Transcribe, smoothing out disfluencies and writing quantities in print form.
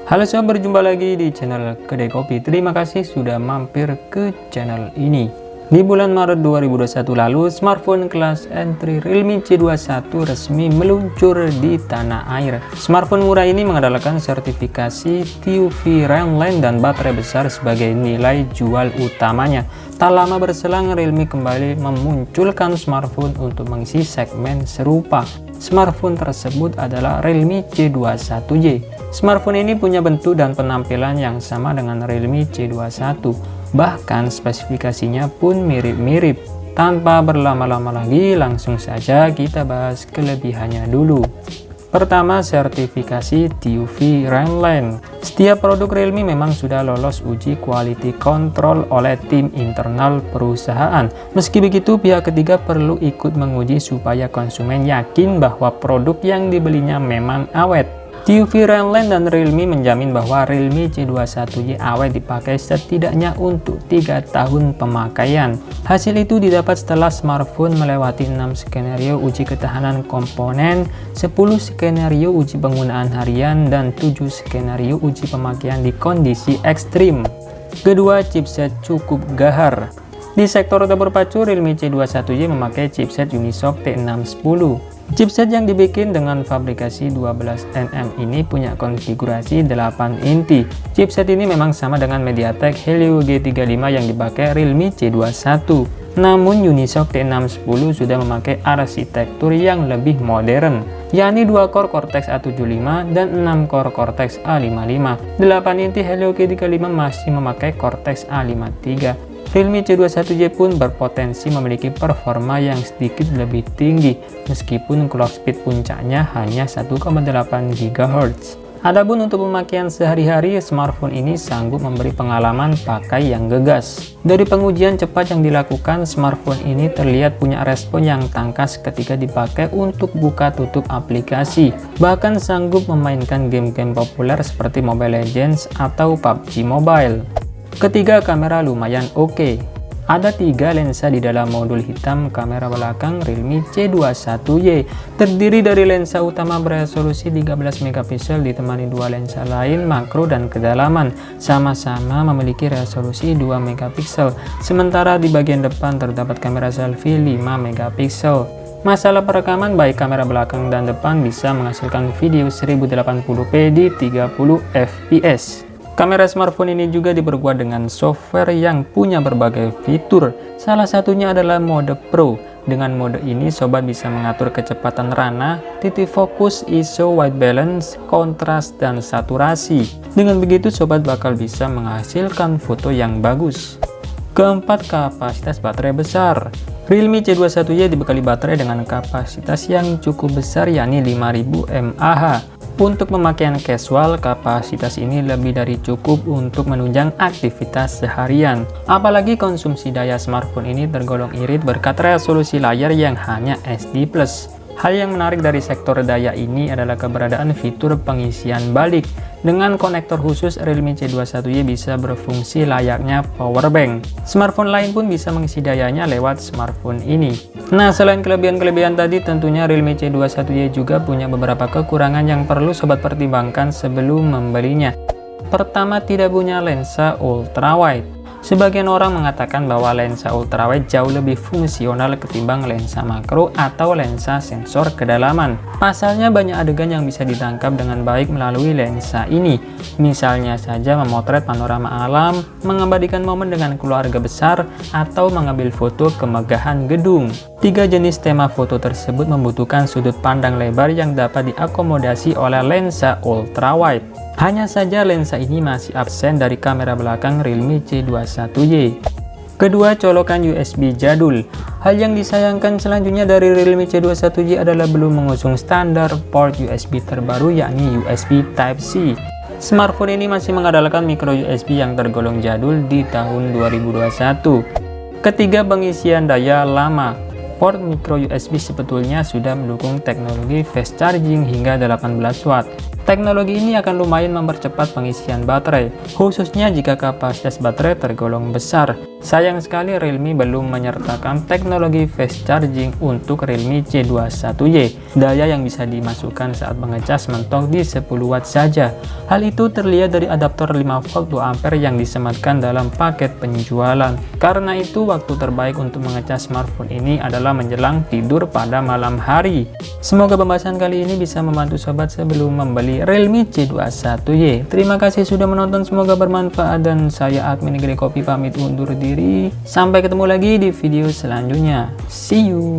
Halo sobat, berjumpa lagi di channel Kedai Kopi. Terima kasih sudah mampir ke channel ini. Di bulan Maret 2021 lalu, smartphone kelas entry Realme C21 resmi meluncur di tanah air. Smartphone murah ini mengandalkan sertifikasi TUV Rainline dan baterai besar sebagai nilai jual utamanya. Tak lama berselang, Realme kembali memunculkan smartphone untuk mengisi segmen serupa. Smartphone tersebut adalah Realme C21Y. Smartphone ini punya bentuk dan penampilan yang sama dengan Realme C21. Bahkan spesifikasinya pun mirip-mirip. Tanpa berlama-lama lagi, langsung saja kita bahas kelebihannya dulu. Pertama, sertifikasi TUV Rainline. Setiap produk Realme memang sudah lolos uji quality control oleh tim internal perusahaan. Meski begitu, pihak ketiga perlu ikut menguji supaya konsumen yakin bahwa produk yang dibelinya memang awet. TUV Rainline dan Realme menjamin bahwa Realme C21Y awet dipakai setidaknya untuk 3 tahun pemakaian. Hasil itu didapat setelah smartphone melewati 6 skenario uji ketahanan komponen, 10 skenario uji penggunaan harian, dan 7 skenario uji pemakaian di kondisi ekstrim. Kedua, chipset cukup gahar. Di sektor terpacu, Realme C21Y memakai chipset Unisoc T610. Chipset yang dibikin dengan fabrikasi 12nm ini punya konfigurasi 8 inti. Chipset ini memang sama dengan MediaTek Helio G35 yang dipakai Realme C21. Namun Unisoc T610 sudah memakai arsitektur yang lebih modern, yakni 2 core Cortex A75 dan 6 core Cortex A55. 8 inti Helio G35 masih memakai Cortex A53. Realme C21Y pun berpotensi memiliki performa yang sedikit lebih tinggi, meskipun clock speed puncaknya hanya 1,8 GHz. Adapun untuk pemakaian sehari-hari, smartphone ini sanggup memberi pengalaman pakai yang gegas. Dari pengujian cepat yang dilakukan, smartphone ini terlihat punya respon yang tangkas ketika dipakai untuk buka tutup aplikasi. Bahkan sanggup memainkan game-game populer seperti Mobile Legends atau PUBG Mobile. Ketiga, kamera lumayan oke. Ada 3 lensa di dalam modul hitam kamera belakang Realme C21Y. Terdiri dari lensa utama beresolusi 13 megapiksel ditemani 2 lensa lain makro dan kedalaman. Sama-sama memiliki resolusi 2 megapiksel. Sementara di bagian depan terdapat kamera selfie 5 megapiksel. Masalah perekaman, baik kamera belakang dan depan bisa menghasilkan video 1080p di 30 fps. Kamera smartphone ini juga diperkuat dengan software yang punya berbagai fitur. Salah satunya adalah mode Pro. Dengan mode ini, sobat bisa mengatur kecepatan rana, titik fokus, ISO, white balance, kontras, dan saturasi. Dengan begitu, sobat bakal bisa menghasilkan foto yang bagus. Keempat, kapasitas baterai besar. Realme C21Y dibekali baterai dengan kapasitas yang cukup besar, yakni 5000 mAh. Untuk pemakaian casual, kapasitas ini lebih dari cukup untuk menunjang aktivitas seharian. Apalagi konsumsi daya smartphone ini tergolong irit berkat resolusi layar yang hanya SD+. Hal yang menarik dari sektor daya ini adalah keberadaan fitur pengisian balik. Dengan konektor khusus, Realme C21Y bisa berfungsi layaknya powerbank. Smartphone lain pun bisa mengisi dayanya lewat smartphone ini. Nah, selain kelebihan-kelebihan tadi, tentunya Realme C21Y juga punya beberapa kekurangan yang perlu sobat pertimbangkan sebelum membelinya. Pertama, tidak punya lensa ultrawide. Sebagian orang mengatakan bahwa lensa ultrawide jauh lebih fungsional ketimbang lensa makro atau lensa sensor kedalaman. Pasalnya, banyak adegan yang bisa ditangkap dengan baik melalui lensa ini. Misalnya saja memotret panorama alam, mengabadikan momen dengan keluarga besar, atau mengambil foto kemegahan gedung. 3 jenis tema foto tersebut membutuhkan sudut pandang lebar yang dapat diakomodasi oleh lensa ultrawide. Hanya saja lensa ini masih absen dari kamera belakang Realme C21Y. Kedua, colokan USB jadul. Hal yang disayangkan selanjutnya dari Realme C21Y adalah belum mengusung standar port USB terbaru, yakni USB Type-C. Smartphone ini masih mengandalkan micro USB yang tergolong jadul di tahun 2021. Ketiga, pengisian daya lama. Port micro USB sebetulnya sudah mendukung teknologi fast charging hingga 18 watt. Teknologi ini akan lumayan mempercepat pengisian baterai, khususnya jika kapasitas baterai tergolong besar. Sayang sekali Realme belum menyertakan teknologi fast charging untuk Realme C21Y, daya yang bisa dimasukkan saat mengecas mentok di 10 watt saja. Hal itu terlihat dari adaptor 5 volt 2 ampere yang disematkan dalam paket penjualan. Karena itu, waktu terbaik untuk mengecas smartphone ini adalah menjelang tidur pada malam hari. Semoga pembahasan kali ini bisa membantu sobat sebelum membeli Realme C21Y. Terima kasih sudah menonton, semoga bermanfaat, dan saya admin Grey Kopi pamit undur diri. Sampai ketemu lagi di video selanjutnya. See you.